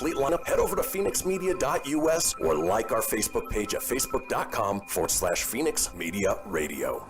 complete lineup, head over to phoenixmedia.us or like our Facebook page at facebook.com/Phoenix Media Radio.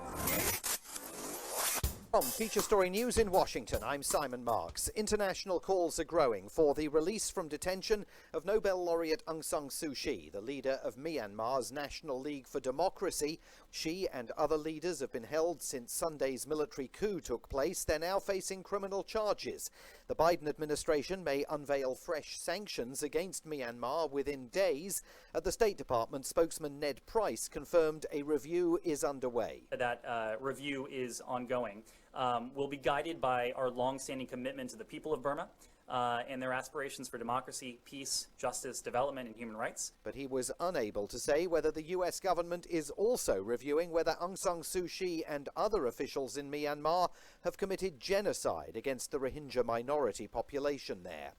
From Feature Story News in Washington, I'm Simon Marks. International calls are growing for the release from detention of Nobel laureate Aung San Suu Kyi, the leader of Myanmar's National League for Democracy. She and other leaders have been held since Sunday's military coup took place. They're now facing criminal charges. The Biden administration may unveil fresh sanctions against Myanmar within days. The State Department spokesman Ned Price confirmed a review is underway. That review is ongoing. Will be guided by our long-standing commitment to the people of Burma and their aspirations for democracy, peace, justice, development, and human rights. But he was unable to say whether the U.S. government is also reviewing whether Aung San Suu Kyi and other officials in Myanmar have committed genocide against the Rohingya minority population there.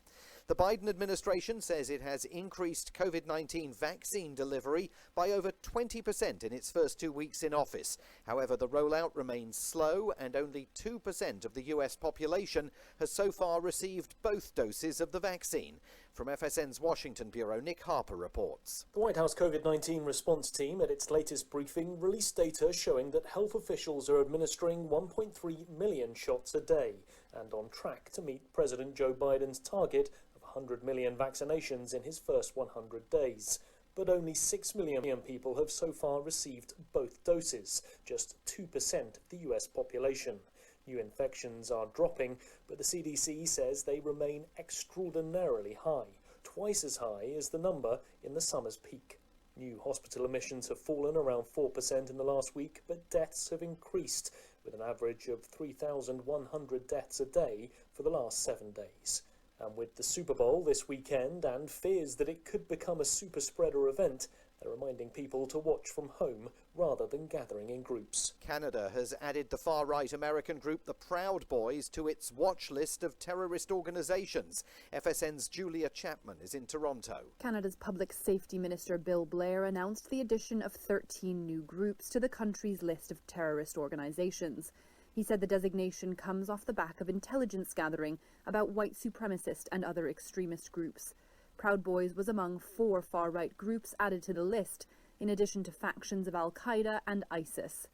The Biden administration says it has increased COVID-19 vaccine delivery by over 20% in its first 2 weeks in office. However, the rollout remains slow and only 2% of the U.S. population has so far received both doses of the vaccine. From FSN's Washington Bureau, Nick Harper reports. The White House COVID-19 response team at its latest briefing released data showing that health officials are administering 1.3 million shots a day and on track to meet President Joe Biden's target of 100 million vaccinations in his first 100 days. But only 6 million people have so far received both doses, just 2% of the US population. New infections are dropping, but the CDC says they remain extraordinarily high, twice as high as the number in the summer's peak. New hospital admissions have fallen around 4% in the last week, but deaths have increased, with an average of 3,100 deaths a day for the last 7 days. And with the Super Bowl this weekend and fears that it could become a super spreader event, they're reminding people to watch from home rather than gathering in groups. Canada has added the far-right American group the Proud Boys to its watch list of terrorist organizations. FSN's Julia Chapman is in Toronto. Canada's Public Safety Minister Bill Blair announced the addition of 13 new groups to the country's list of terrorist organizations. He said the designation comes off the back of intelligence gathering about white supremacist and other extremist groups. Proud Boys was among 4 far-right groups added to the list, in addition to factions of Al-Qaeda and ISIS.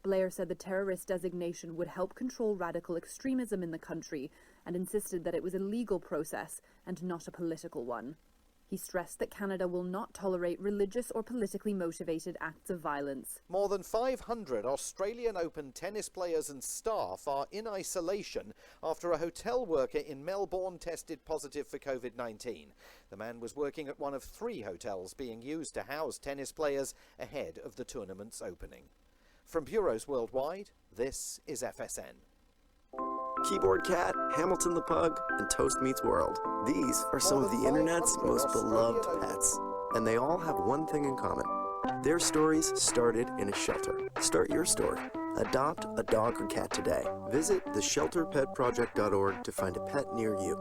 Blair said the terrorist designation would help control radical extremism in the country and insisted that it was a legal process and not a political one. He stressed that Canada will not tolerate religious or politically motivated acts of violence. More than 500 Australian Open tennis players and staff are in isolation after a hotel worker in Melbourne tested positive for COVID-19. The man was working at one of 3 hotels being used to house tennis players ahead of the tournament's opening. From bureaus worldwide, this is FSN. Keyboard Cat, Hamilton the Pug, and Toast Meets World. These are some of the internet's most beloved pets. And they all have one thing in common. Their stories started in a shelter. Start your story. Adopt a dog or cat today. Visit theshelterpetproject.org to find a pet near you.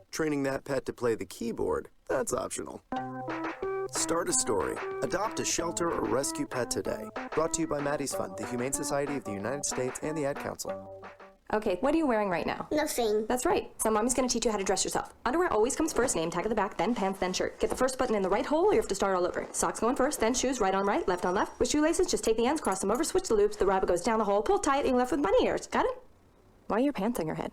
Training that pet to play the keyboard, that's optional. Start a story. Adopt a shelter or rescue pet today. Brought to you by Maddie's Fund, the Humane Society of the United States, and the Ad Council. Okay, what are you wearing right now? Nothing. That's right. So mommy's gonna teach you how to dress yourself. Underwear always comes first, name tag at the back, then pants, then shirt. Get the first button in the right hole or you have to start all over. Socks going first, then shoes, right on right, left on left. With shoelaces, just take the ends, cross them over, switch the loops, the rabbit goes down the hole, pull tight, and you're left with bunny ears. Got it? Why are your pants on your head?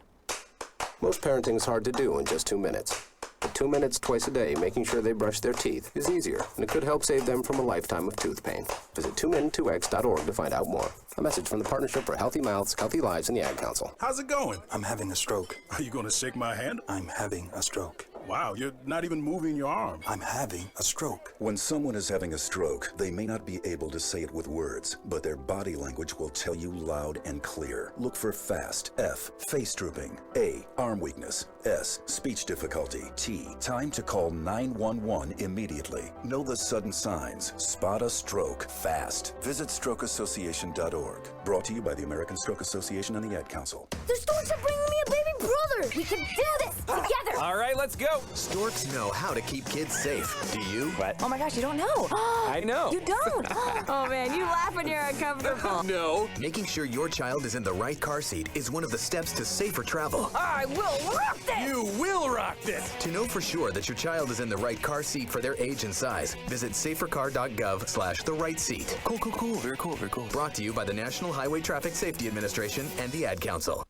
Most parenting's hard to do in just 2 minutes. But 2 minutes twice a day making sure they brush their teeth is easier, and it could help save them from a lifetime of tooth pain. Visit 2min2x.org to find out more. A message from the Partnership for Healthy Mouths, Healthy Lives, and the Ad Council. How's it going? I'm having a stroke. Are you going to shake my hand? I'm having a stroke. Wow, you're not even moving your arm. I'm having a stroke. When someone is having a stroke, they may not be able to say it with words, but their body language will tell you loud and clear. Look for FAST. F, face drooping. A, arm weakness. S, speech difficulty. T, time to call 911 immediately. Know the sudden signs. Spot a stroke fast. Visit strokeassociation.org. Brought to you by the American Stroke Association and the Ad Council. The stores are bringing me a baby brother! We can do this together! All right, let's go. Storks know how to keep kids safe. Do you? What? Oh my gosh, you don't know. I know. You don't? Oh man, you laugh when you're uncomfortable. No. Making sure your child is in the right car seat is one of the steps to safer travel. I will rock this! You will rock this. To know for sure that your child is in the right car seat for their age and size, visit safercar.gov/the right seat. Cool. Very cool. Brought to you by the National Highway Traffic Safety Administration and the Ad Council.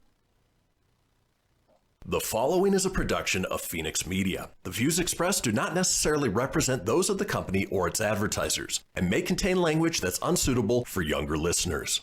The following is a production of Phoenix Media. The views expressed do not necessarily represent those of the company or its advertisers and may contain language that's unsuitable for younger listeners.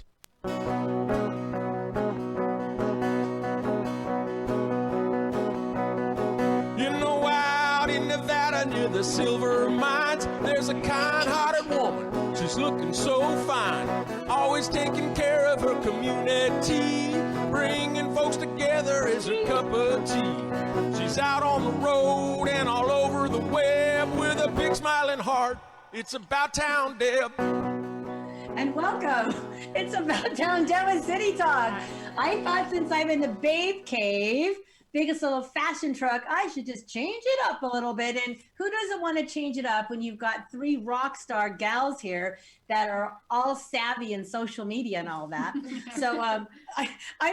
Out in Nevada near the silver mines, there's a kind-hearted woman. She's looking so fine, always taking care of her community, bringing folks together is her cup of tea. She's out on the road and all over the web with a big smiling heart. It's About Town Deb. And welcome. It's About Town Deb with City Talk. I thought since I'm in the Babe Cave, biggest little fashion truck, I should just change it up a little bit. And who doesn't want to change it up when you've got three rock star gals here that are all savvy in social media and all that. So I'm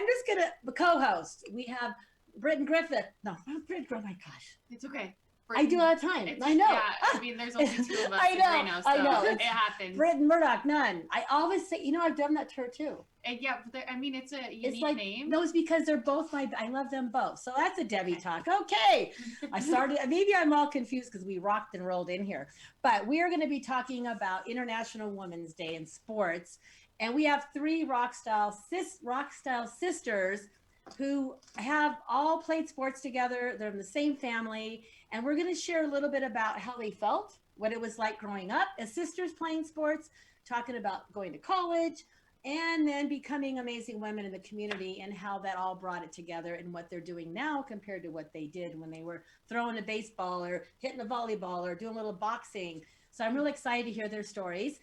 just going to co-host. We have Britton Griffith. No, not Britton. Oh my gosh. It's okay. I do all the time. I know. Yeah, I mean, there's only two of us I know, in Reno, so I know. It happens. Britton Murdock, Nunn. I always say, I've done that to her too. Yeah, but I mean, it's a unique name. No, it's because they're both I love them both. So that's a Debbie talk. Okay. Maybe I'm all confused because we rocked and rolled in here. But we are going to be talking about International Women's Day in sports. And we have three rock style sisters who have all played sports together. They're in the same family. And we're going to share a little bit about how they felt, what it was like growing up as sisters playing sports, talking about going to college, and then becoming amazing women in the community and how that all brought it together and what they're doing now compared to what they did when they were throwing a baseball or hitting a volleyball or doing a little boxing. So I'm really excited to hear their stories.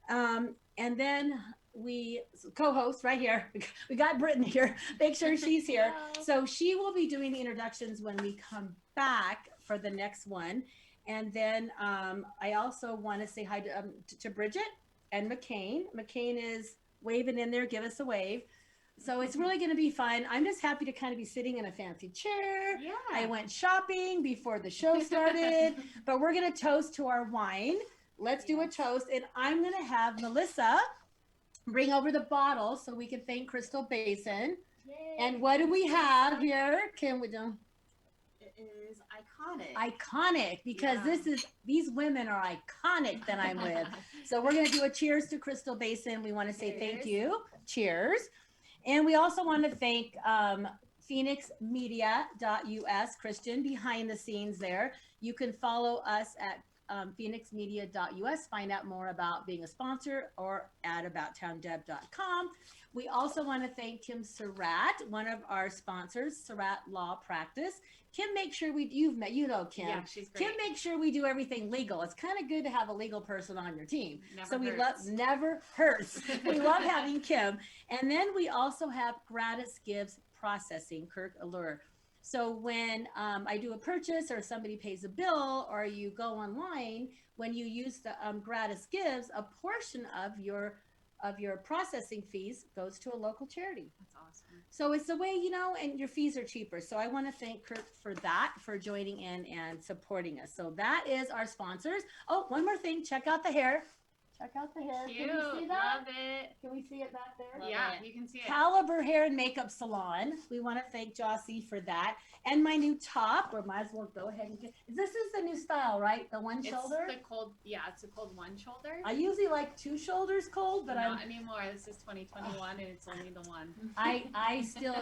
And then we co-host right here. We got Britton here. Make sure she's here. So she will be doing the introductions when we come back for the next one. And then I also want to say hi to Brigitte and McKain. McKain is waving in there. Give us a wave. So it's really going to be fun. I'm just happy to kind of be sitting in a fancy chair. Yeah. I went shopping before the show started, but we're going to toast to our wine. Let's do a toast. And I'm going to have Melissa bring over the bottle so we can thank Crystal Basin. Yay. And what do we have here? Can we do? It is iconic. Iconic, because these women are iconic that I'm with. So we're going to do a cheers to Crystal Basin. We want to say thank you. Cheers. And we also want to thank phoenixmedia.us, Christian, behind the scenes there. You can follow us at phoenixmedia.us, find out more about being a sponsor, or at abouttowndeb.com. We also want to thank Kim Surratt, one of our sponsors, Surratt Law Practice. Kim, make sure you've met, Kim. Yeah, she's great. Kim, make sure we do everything legal. It's kind of good to have a legal person on your team. Never hurts. We love having Kim. And then we also have Gratis Gives Processing, Kirk Allure. So when I do a purchase or somebody pays a bill or you go online, when you use the Gratis Gives, a portion of your processing fees goes to a local charity. That's awesome. So it's the way, and your fees are cheaper. So I want to thank Kurt for that, for joining in and supporting us. So that is our sponsors. Oh, one more thing. Check out the hair. Check out the hair. Cute. Can we see that? Love it. Can we see it back there? You can see it. Caliber Hair and Makeup Salon. We want to thank Jossie for that. And my new top, or might as well go ahead and this is the new style, right? The one shoulder? It's a cold one shoulder. I usually like two shoulders cold, but not anymore. This is 2021 and it's only the one. I still,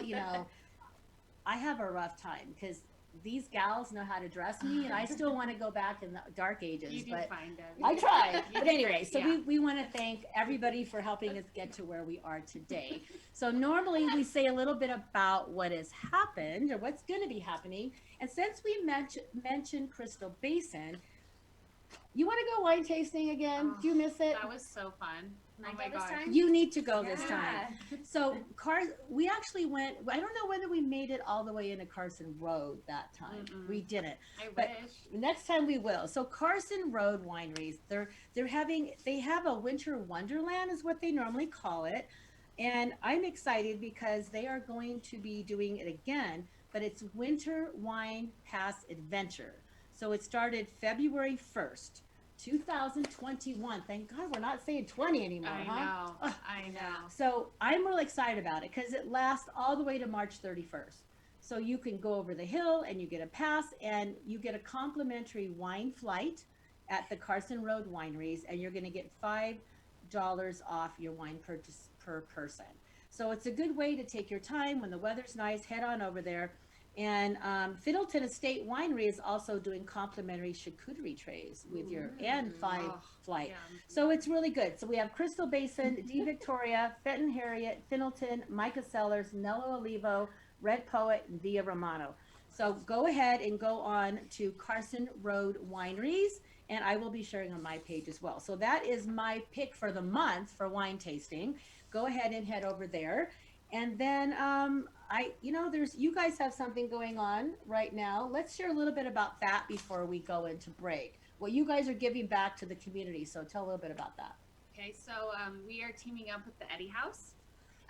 I have a rough time because these gals know how to dress me, and I still want to go back in the dark ages. You do fine, Debbie. I try. But anyway, so we want to thank everybody for helping us get to where we are today. So normally we say a little bit about what has happened or what's going to be happening. And since we mentioned Crystal Basin, you want to go wine tasting again? Do you miss it? That was so fun. Can I go this time? You need to go this time. So we actually went, I don't know whether we made it all the way into Carson Road that time. We didn't. But next time we will. So Carson Road Wineries, they have a winter wonderland is what they normally call it. And I'm excited because they are going to be doing it again, but it's Winter Wine Pass Adventure. So it started February 1st. 2021. Thank God we're not saying 20 anymore, I know. So I'm really excited about it because it lasts all the way to March 31st. So you can go over the hill and you get a pass and you get a complimentary wine flight at the Carson Road Wineries, and you're going to get $5 off your wine purchase per person. So it's a good way to take your time when the weather's nice, head on over there. And Fiddleton Estate Winery is also doing complimentary charcuterie trays with your and 5 flight. So it's really good. So we have Crystal Basin, D. Victoria, Fenton Harriet, Fiddleton, Micah Sellers, Nello Olivo, Red Poet, and Via Romano. So go ahead and go on to Carson Road Wineries, and I will be sharing on my page as well. So that is my pick for the month for wine tasting. Go ahead and head over there. And then you guys have something going on right now. Let's share a little bit about that before we go into break. What you guys are giving back to the community. So tell a little bit about that. Okay, so we are teaming up with the Eddie House.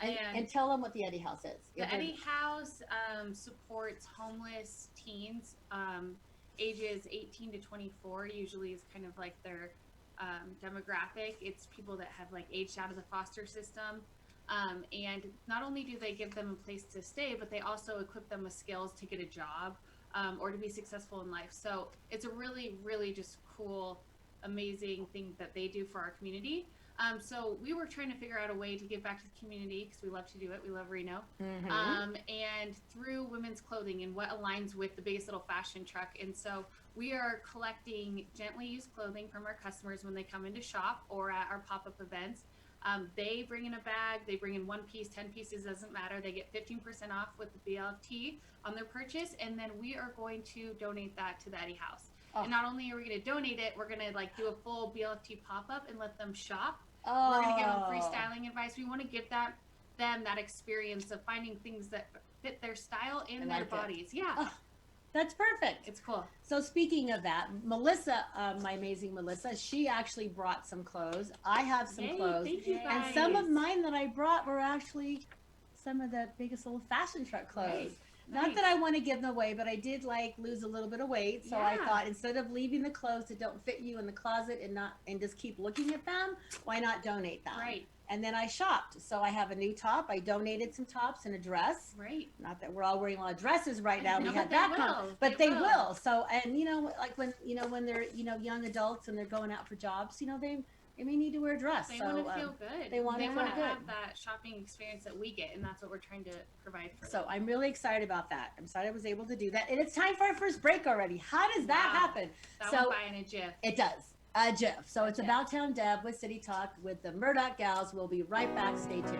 And tell them what the Eddie House is. The Eddie House supports homeless teens ages 18 to 24, usually is kind of like their demographic. It's people that have like aged out of the foster system. And not only do they give them a place to stay, but they also equip them with skills to get a job or to be successful in life. So it's a really, really just cool, amazing thing that they do for our community. So we were trying to figure out a way to give back to the community because we love to do it. We love Reno. And through women's clothing and what aligns with the Biggest Little Fashion Truck. And so we are collecting gently used clothing from our customers when they come into shop or at our pop-up events. They bring in a bag, they bring in 1 piece, 10 pieces, doesn't matter. They get 15% off with the BLT on their purchase. And then we are going to donate that to the Eddie House. And not only are we going to donate it, we're going to like do a full BLT pop-up and let them shop. We're going to give them free styling advice. We want to give them that experience of finding things that fit their style and their bodies. That's perfect. It's cool. So speaking of that, Melissa, my amazing Melissa, she actually brought some clothes. I have some clothes. Thank you guys. And some of mine that I brought were actually some of the Biggest Little Fashion Truck clothes. Not that I want to give them away, but I did like lose a little bit of weight. So I thought instead of leaving the clothes that don't fit you in the closet and just keep looking at them, why not donate them? Right. And then I shopped. So I have a new top. I donated some tops and a dress. Right. Not that we're all wearing a lot of dresses right now. No, we had but that they come. will. But They they will. will. So, and like when they're, young adults and they're going out for jobs, they may need to wear a dress. They so, want to feel good. They want to feel good. have that shopping experience that we get, and that's what we're trying to provide for them. So I'm really excited about that. I'm excited I was able to do that. And it's time for our first break already. How does that happen? That so went by in a jiff. It does. A jiff. So it's About Town Deb with City Talk with the Murdock Gals. We'll be right back. Stay tuned.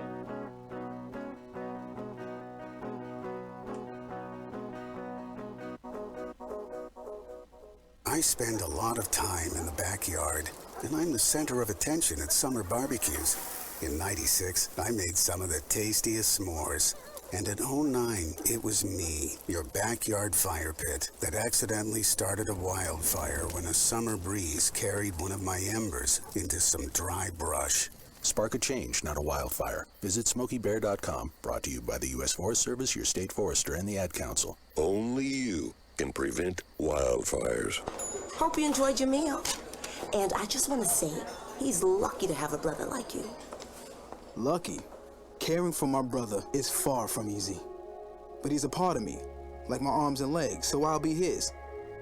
I spend a lot of time in the backyard, and I'm the center of attention at summer barbecues. In '96, I made some of the tastiest s'mores. And in '09, it was me, your backyard fire pit, that accidentally started a wildfire when a summer breeze carried one of my embers into some dry brush. Spark a change, not a wildfire. Visit SmokeyBear.com. Brought to you by the U.S. Forest Service, your state forester, and the Ad Council. Only you can prevent wildfires. Hope you enjoyed your meal. And I just want to say, he's lucky to have a brother like you. Lucky? Caring for my brother is far from easy. But he's a part of me, like my arms and legs, so I'll be his.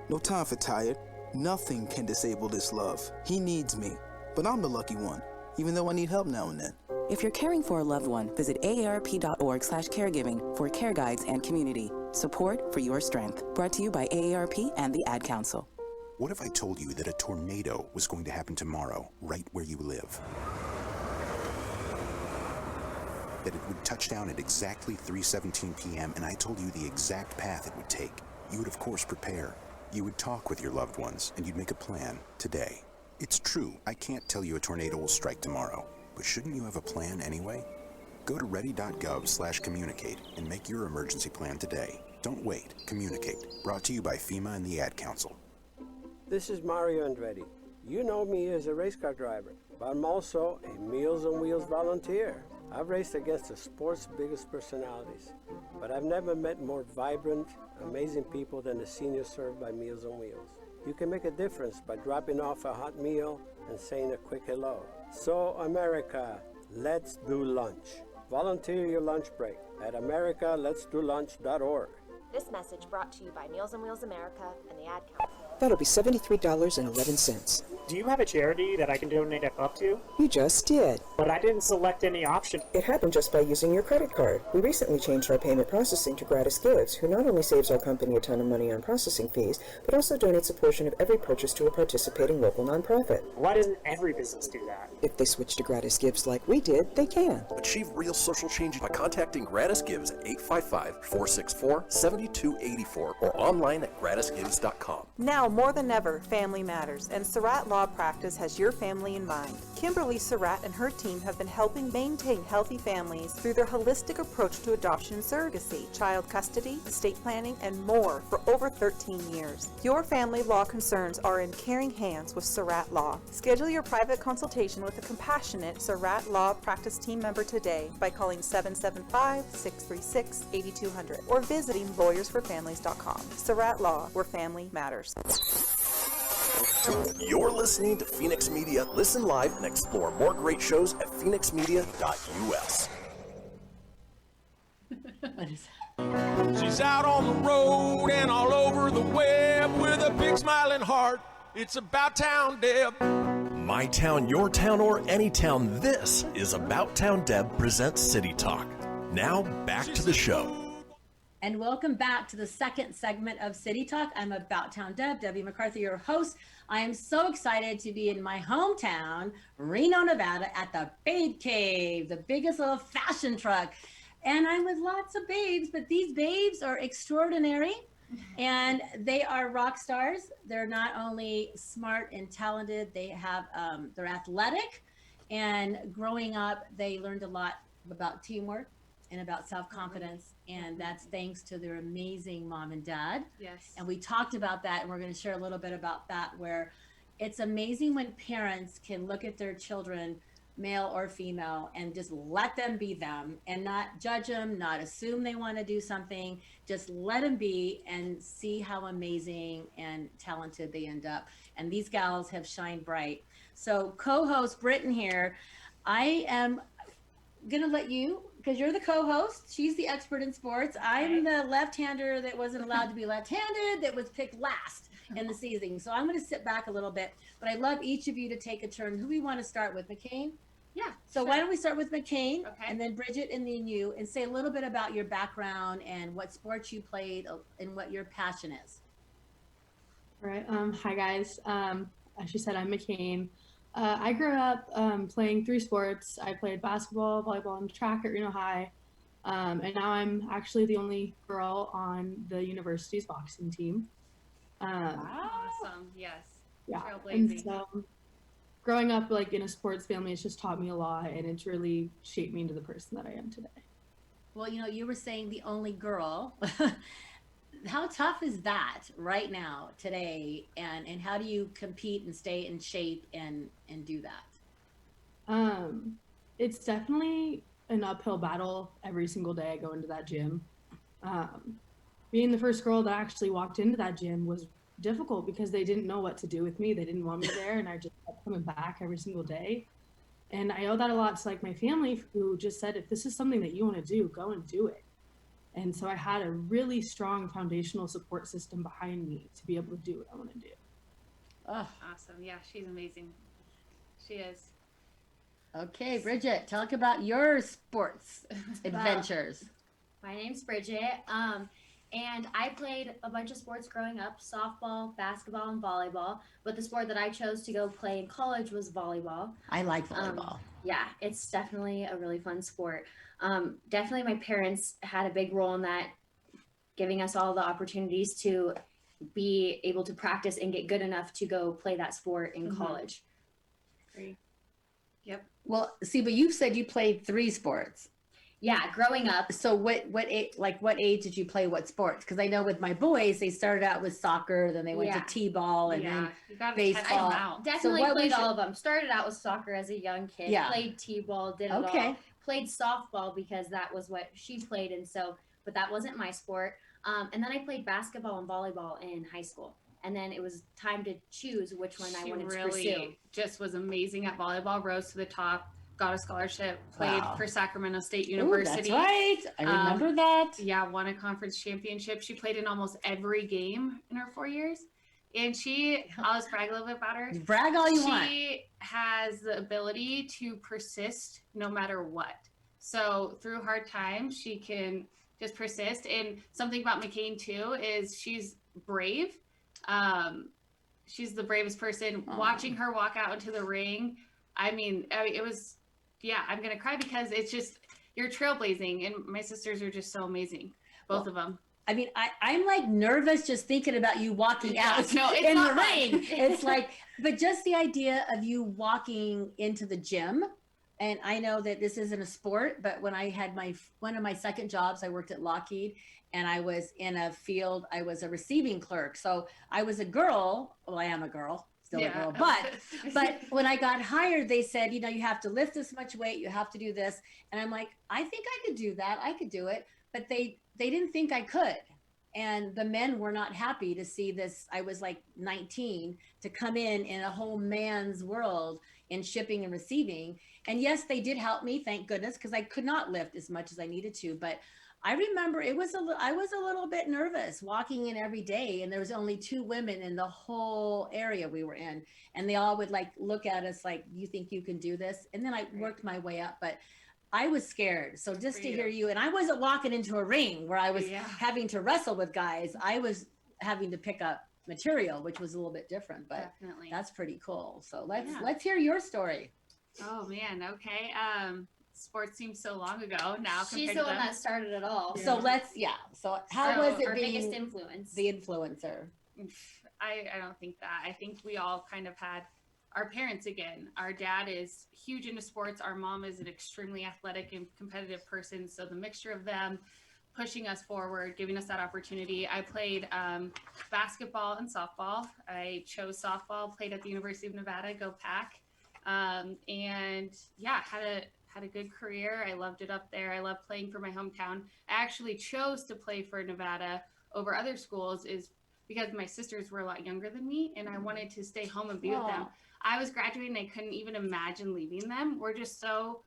No time for tired. Nothing can disable this love. He needs me, but I'm the lucky one, even though I need help now and then. If you're caring for a loved one, visit aarp.org/caregiving for care guides and community. Support for your strength. Brought to you by AARP and the Ad Council. What if I told you that a tornado was going to happen tomorrow, right where you live? That it would touch down at exactly 3:17 p.m. and I told you the exact path it would take. You would of course prepare. You would talk with your loved ones and you'd make a plan today. It's true, I can't tell you a tornado will strike tomorrow, But shouldn't you have a plan anyway? Go to ready.gov/communicate and make your emergency plan today. Don't wait. Communicate. Brought to you by FEMA and the Ad Council. This is Mario Andretti. You know me as a race car driver, but I'm also a Meals on Wheels volunteer. I've raced against the sport's biggest personalities, but I've never met more vibrant, amazing people than the seniors served by Meals on Wheels. You can make a difference by dropping off a hot meal and saying a quick hello. So, America, let's do lunch. Volunteer your lunch break at americaletsdolunch.org. This message brought to you by Meals on Wheels America and the Ad Council. That'll be $73.11. Do you have a charity that I can donate up to? You just did. But I didn't select any option. It happened just by using your credit card. We recently changed our payment processing to Gratis Gives, who not only saves our company a ton of money on processing fees, but also donates a portion of every purchase to a participating local nonprofit. Why doesn't every business do that? If they switch to Gratis Gives like we did, they can. Achieve real social change by contacting Gratis Gives at 855-464-7284 or online at gratisgives.com. Now more than ever, family matters, and Surratt Law Practice has your family in mind. Kimberly Surratt and her team have been helping maintain healthy families through their holistic approach to adoption and surrogacy, child custody, estate planning, and more for over 13 years. Your family law concerns are in caring hands with Surratt Law. Schedule your private consultation with a compassionate Surratt Law Practice team member today by calling 775-636-8200 or visiting lawyersforfamilies.com. Surratt Law, where family matters. You're listening to Phoenix Media. Listen live and explore more great shows at phoenixmedia.us. She's out on the road and all over the web with a big smiling heart. It's About Town Deb. My town, your town, or any town, this is About Town Deb presents City Talk. Now, back to the show. And welcome back to the second segment of City Talk. I'm About Town Deb, Debbie McCarthy, your host. I am so excited to be in my hometown, Reno, Nevada, at the Babe Cave, the biggest little fashion truck. And I'm with lots of babes, but these babes are extraordinary and they are rock stars. They're not only smart and talented, they have, they're athletic, and growing up, they learned a lot about teamwork and about self-confidence, and that's thanks to their amazing mom and dad. Yes. And we talked about that, and we're going to share a little bit about that, where it's amazing when parents can look at their children, male or female, and just let them be them and not judge them, not assume they want to do something, just let them be and see how amazing and talented they end up. And these gals have shined bright. So co-host Britton here, I am going to let you, because you're the co-host, she's the expert in sports. I'm the left-hander that wasn't allowed to be left-handed, that was picked last in the season. So I'm going to sit back a little bit, but I'd love each of you to take a turn. Who do we want to start with? McKain? Yeah. So why don't we start with McKain, and then Brigitte, and then you, and say a little bit about your background and what sports you played and what your passion is. All right. Hi, guys. As she said, I'm McKain. I grew up playing 3 sports. I played basketball, volleyball, and track at Reno High. And now I'm actually the only girl on the university's boxing team. Awesome. Yes. Yeah. Trailblazing. And so growing up like in a sports family, it's just taught me a lot, and it's really shaped me into the person that I am today. Well, you know, you were saying the only girl. How tough is that right now, today, and how do you compete and stay in shape and do that? It's definitely an uphill battle every single day I go into that gym. Being the first girl that actually walked into that gym was difficult because they didn't know what to do with me. They didn't want me there, and I just kept coming back every single day. And I owe that a lot to like my family, who just said, if this is something that you want to do, go and do it. And so I had a really strong foundational support system behind me to be able to do what I want to do. Oh, awesome. Yeah, she's amazing. She is. Okay, Brigitte, talk about your sports adventures. My name's Brigitte, and I played a bunch of sports growing up, softball, basketball, and volleyball, but the sport that I chose to go play in college was volleyball. I like volleyball. Yeah, it's definitely a really fun sport. Definitely my parents had a big role in that, giving us all the opportunities to be able to practice and get good enough to go play that sport in college. Great. Yep. Well, see, but you said you played 3 sports. Yeah, growing up. So what age did you play what sports? Because I know with my boys, they started out with soccer, then they went to t-ball, and then baseball. Definitely what played was all of them. Started out with soccer as a young kid. Yeah. Played t-ball, did it all. Played softball because that was what she played, and so, but that wasn't my sport. And then I played basketball and volleyball in high school. And then it was time to choose which one I wanted to pursue. She just was amazing at volleyball, rose to the top, got a scholarship, played for Sacramento State University. Ooh, that's right. I remember that. Yeah, won a conference championship. She played in almost every game in her 4 years. And I'll just brag a little bit about her. Brag all you want. She has the ability to persist no matter what. So through hard times, she can just persist. And something about McKain too is she's brave. She's the bravest person. Watching her walk out into the ring, I mean, it was, I'm gonna cry because it's just, you're trailblazing, and my sisters are just so amazing, both of them. I mean, I'm like nervous just thinking about you walking out no, it's in not the fun. rain. It's like, but just the idea of you walking into the gym. And I know that this isn't a sport, but when I had one of my second jobs, I worked at Lockheed, and I was in a field, I was a receiving clerk. So I was a girl. Well, I am a girl, still a girl. But when I got hired, they said, you have to lift this much weight. You have to do this. And I'm like, I think I could do that. I could do it. But they didn't think I could. And the men were not happy to see this. I was like 19 to come in a whole man's world in shipping and receiving. And yes, they did help me, thank goodness, because I could not lift as much as I needed to. But I remember I was a little bit nervous walking in every day, and there was only 2 women in the whole area we were in. And they all would like look at us like, you think you can do this? And then I worked my way up, but I was scared. So just to hear you, and I wasn't walking into a ring where I was having to wrestle with guys. I was having to pick up material, which was a little bit different, but that's pretty cool. So let's hear your story. Oh man. Okay. Sports seems so long ago now. She's the one that started it all. So so how was it our being biggest influence? The influencer? I don't think that. I think we all kind of had our parents again. Our dad is huge into sports. Our mom is an extremely athletic and competitive person. So the mixture of them pushing us forward, giving us that opportunity. I played basketball and softball. I chose softball, played at the University of Nevada, go Pack. And had a good career. I loved it up there. I loved playing for my hometown. I actually chose to play for Nevada over other schools is because my sisters were a lot younger than me, and I wanted to stay home and be with them. I was graduating. I couldn't even imagine leaving them. We're just so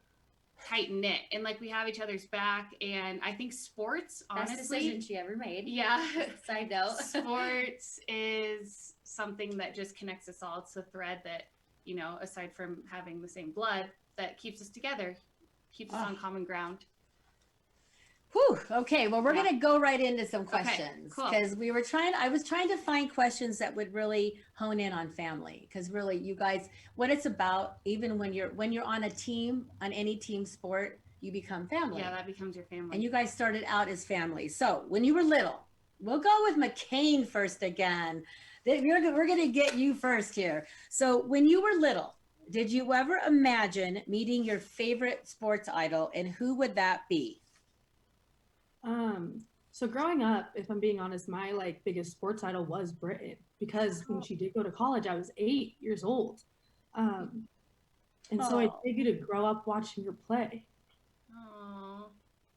tight knit, and like we have each other's back. And I think sports, honestly, best decision she ever made. Yeah. Side note. Sports is something that just connects us all. It's a thread that, aside from having the same blood, that keeps us together, keeps us on common ground. Whew. Okay. Well, we're going to go right into some questions because I was trying to find questions that would really hone in on family. Because really, you guys, what it's about, even when you're on a team, on any team sport, you become family. Yeah, that becomes your family. And you guys started out as family. So when you were little, we'll go with McKain first again. We're going to get you first here. So when you were little, did you ever imagine meeting your favorite sports idol, and who would that be? So growing up, if I'm being honest, my biggest sports idol was Britton, because when she did go to college, I was 8 years old. So I figured to grow up watching her play. Oh,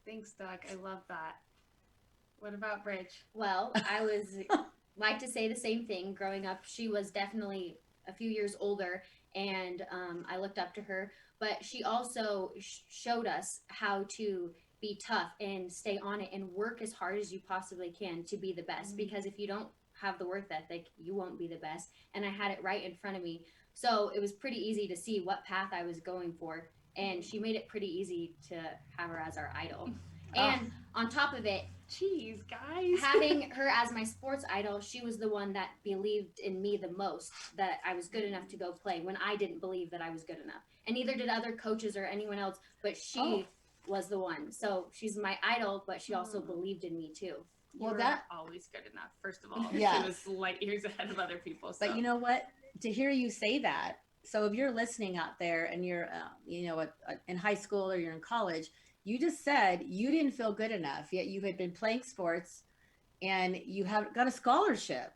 thanks, Doug. I love that. What about Bridge? Well, I was like to say the same thing. Growing up, she was definitely a few years older, and I looked up to her. But she also showed us how to be tough and stay on it and work as hard as you possibly can to be the best. Because if you don't have the work ethic, you won't be the best. And I had it right in front of me. So it was pretty easy to see what path I was going for. And she made it pretty easy to have her as our idol. And on top of it, jeez, guys, having her as my sports idol, she was the one that believed in me the most, that I was good enough to go play when I didn't believe that I was good enough. And neither did other coaches or anyone else, but she was the one. So she's my idol, but she also believed in me too. Well, that always good enough. First of all, she was light years ahead of other people. So. But you know what? To hear you say that, So if you're listening out there and you're, in high school or you're in college, you just said you didn't feel good enough, yet you had been playing sports and you have got a scholarship.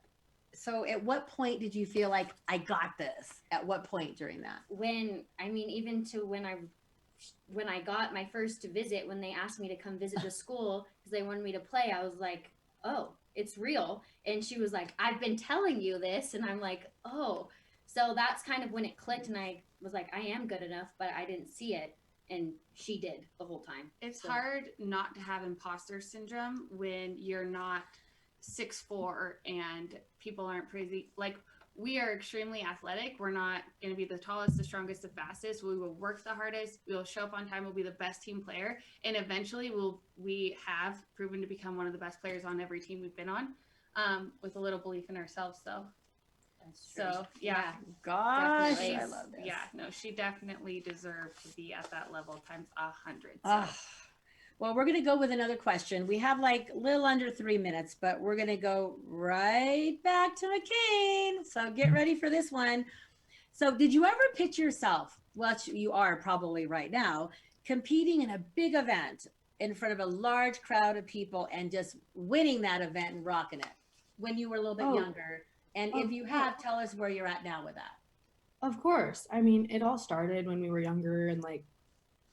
So at what point did you feel like I got this? At what point during that? When I got my first visit, when they asked me to come visit the school because they wanted me to play, I was like, oh, it's real. And she was like, I've been telling you this. And I'm like, oh. So that's kind of when it clicked, and I was like, I am good enough, but I didn't see it. And she did the whole time. It's hard not to have imposter syndrome when you're not 6'4" and people aren't crazy. Like, we are extremely athletic. We're not going to be the tallest, the strongest, the fastest. We will work the hardest. We will show up on time. We'll be the best team player. And eventually we have proven to become one of the best players on every team we've been on, with a little belief in ourselves, though. So, yeah. Gosh, definitely. I love this. Yeah, no, she definitely deserved to be at that level times 100. So. Well, we're going to go with another question. We have like a little under 3 minutes, but we're going to go right back to McKain. So get ready for this one. So did you ever picture yourself, well, you are probably right now, competing in a big event in front of a large crowd of people and just winning that event and rocking it when you were a little bit younger? And if you have, tell us where you're at now with that. Of course. I mean, it all started when we were younger, and like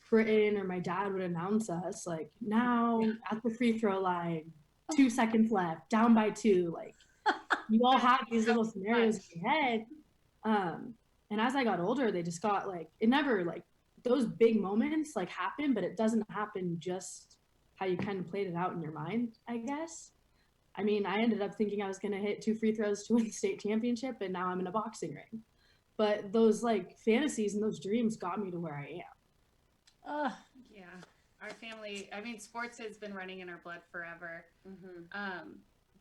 Britton or my dad would announce us like, now at the free throw line, 2 seconds left, down by 2. Like, you all have these little scenarios in your head. And as I got older, they just got like, it never like those big moments like happen, but it doesn't happen just how you kind of played it out in your mind, I guess. I mean, I ended up thinking I was going to hit 2 free throws to win the state championship, and now I'm in a boxing ring. But those like fantasies and those dreams got me to where I am. Yeah, our family, I mean, sports has been running in our blood forever.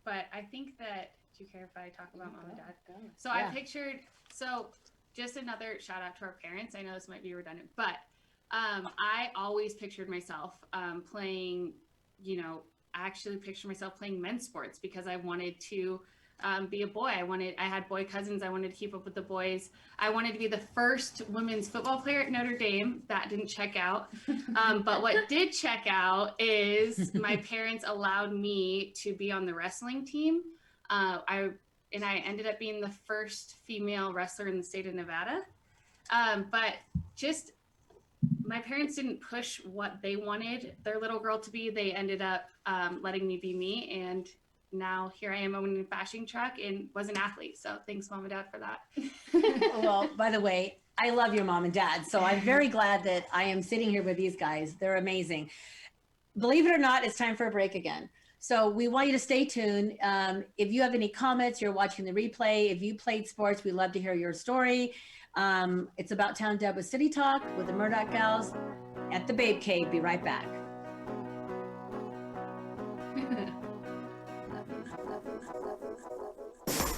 But I think that, do you care if I talk about mom and dad? So I pictured, just another shout out to our parents. I know this might be redundant, but I always pictured myself playing, I actually pictured myself playing men's sports because I wanted to be a boy. I had boy cousins. I wanted to keep up with the boys. I wanted to be the first women's football player at Notre Dame. That didn't check out. But what did check out is my parents allowed me to be on the wrestling team. I ended up being the first female wrestler in the state of Nevada. But just my parents didn't push what they wanted their little girl to be. They ended up letting me be me, and now here I am owning a fashion truck and was an athlete. So thanks, mom and dad, for that. Well, by the way, I love your mom and dad. So I'm very glad that I am sitting here with these guys. They're amazing. Believe it or not, it's time for a break again. So we want you to stay tuned. If you have any comments, you're watching the replay. If you played sports, we'd love to hear your story. It's About Town Deb with City Talk with the Murdock Gals at the Babe Cave. Be right back.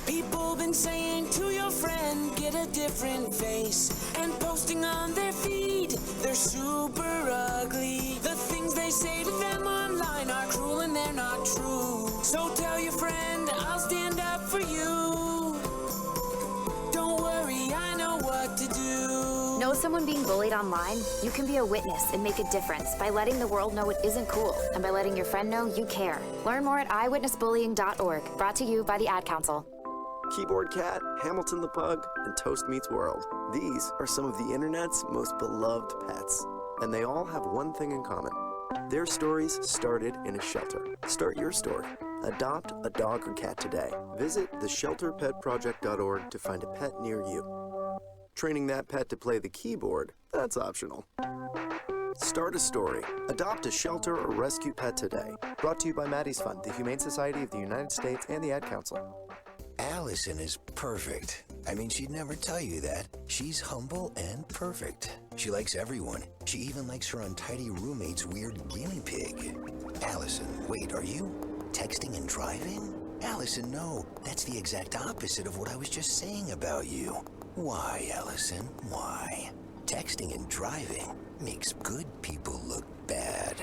People been saying to your friend, get a different face, and posting on their feed, they're super ugly. The things they say to them online are cruel and they're not true. So tell your friend, I'll stand up for you. Don't worry, I know what to do. Know someone being bullied online? You can be a witness and make a difference by letting the world know it isn't cool and by letting your friend know you care. Learn more at eyewitnessbullying.org. Brought to you by the Ad Council. Keyboard Cat, Hamilton the Pug, and Toast Meets World. These are some of the internet's most beloved pets, and they all have one thing in common. Their stories started in a shelter. Start your story. Adopt a dog or cat today. Visit theshelterpetproject.org to find a pet near you. Training that pet to play the keyboard, that's optional. Start a story. Adopt a shelter or rescue pet today. Brought to you by Maddie's Fund, the Humane Society of the United States, and the Ad Council. Allison is perfect. I mean, she'd never tell you that. She's humble and perfect. She likes everyone. She even likes her untidy roommate's weird guinea pig. Allison, wait, are you texting and driving? Allison, no. That's the exact opposite of what I was just saying about you. Why, Allison? Why? Texting and driving makes good people look bad.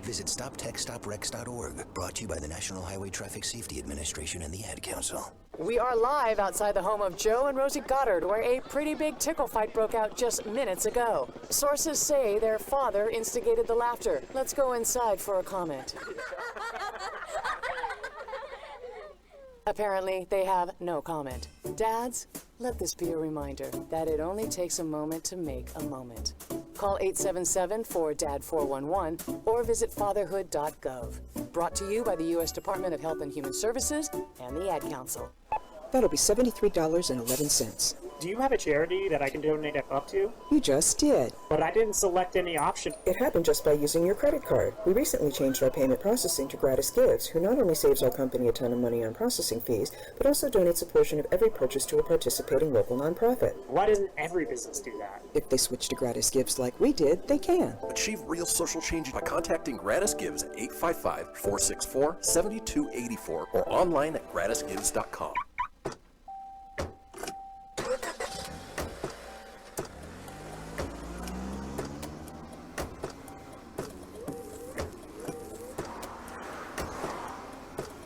Visit StopTextsStopWrecks.org. Brought to you by the National Highway Traffic Safety Administration and the Ad Council. We are live outside the home of Joe and Rosie Goddard, where a pretty big tickle fight broke out just minutes ago. Sources say their father instigated the laughter. Let's go inside for a comment. Apparently, they have no comment. Dads, let this be a reminder that it only takes a moment to make a moment. Call 877-4DAD-411 or visit fatherhood.gov. Brought to you by the U.S. Department of Health and Human Services and the Ad Council. That'll be $73.11. Do you have a charity that I can donate up to? You just did. But I didn't select any option. It happened just by using your credit card. We recently changed our payment processing to Gratis Gives, who not only saves our company a ton of money on processing fees, but also donates a portion of every purchase to a participating local nonprofit. Why doesn't every business do that? If they switch to Gratis Gives like we did, they can. Achieve real social change by contacting Gratis Gives at 855-464-7284 or online at gratisgives.com.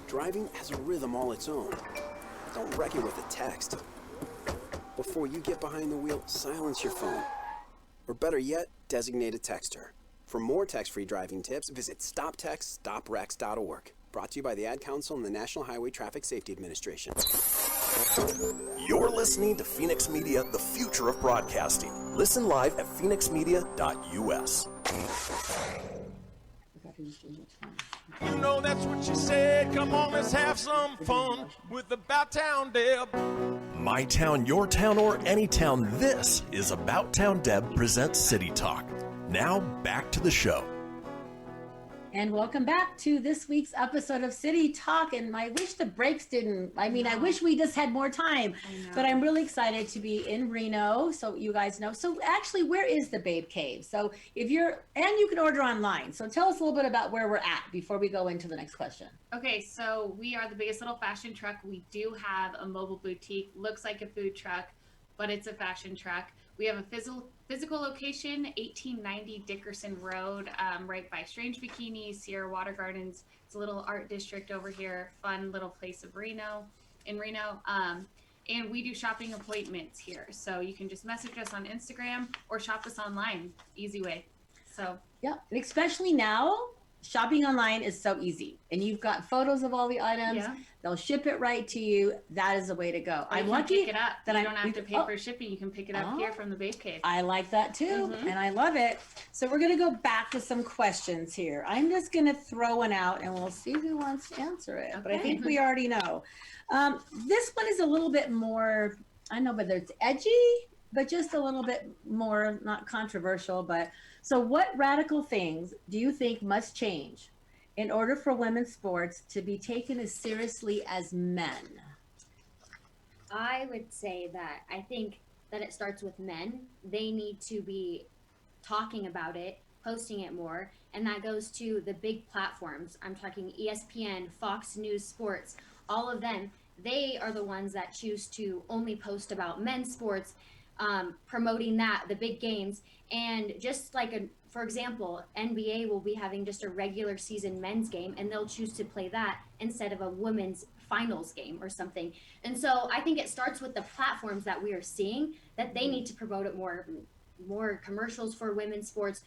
Driving has a rhythm all its own. Don't wreck it with a text. Before you get behind the wheel, silence your phone. Or better yet, designate a texter. For more text-free driving tips, visit StopTextsStopWrecks.org. Brought to you by the Ad Council and the National Highway Traffic Safety Administration. You're listening to Phoenix Media, the future of broadcasting. Listen live at phoenixmedia.us. You know that's what she said. Come on, let's have some fun with About Town Deb. My town, your town, or any town, this is About Town Deb presents City Talk. Now, back to the show. And welcome back to this week's episode of City Talk. And I wish the breaks didn't, I wish we just had more time, but I'm really excited to be in Reno. So you guys know. So actually, where is the Babe Cave? So if you're, and you can order online. So tell us a little bit about where we're at before we go into the next question. Okay, so we are the biggest little fashion truck. We do have a mobile boutique, looks like a food truck, but it's a fashion truck. We have a physical location, 1890 Dickerson Road, right by Strange Bikinis, Sierra Water Gardens. It's a little art district over here, fun little place of Reno. And we do shopping appointments here. So you can just message us on Instagram or shop us online, easy way. So yeah, and especially now, shopping online is so easy. And you've got photos of all the items. Yeah. They'll ship it right to you. That is the way to go. I'm lucky pick it up. That you don't have to pay for shipping. You can pick it up here from the Babe Cave. I like that too, and I love it. So we're going to go back to some questions here. I'm just going to throw one out, and we'll see who wants to answer it. Okay. But I think we already know. This one is a little bit more, I don't know whether it's edgy, but just a little bit more, not controversial. But so what radical things do you think must change in order for women's sports to be taken as seriously as men? I would say that I think that it starts with men. They need to be talking about it, posting it more, and that goes to the big platforms. I'm talking ESPN, Fox News Sports, all of them. They are the ones that choose to only post about men's sports, promoting that, the big games, and just like for example, NBA will be having just a regular season men's game, and they'll choose to play that instead of a women's finals game or something. And so I think it starts with the platforms that we are seeing, that they need to promote it more commercials for women's sports,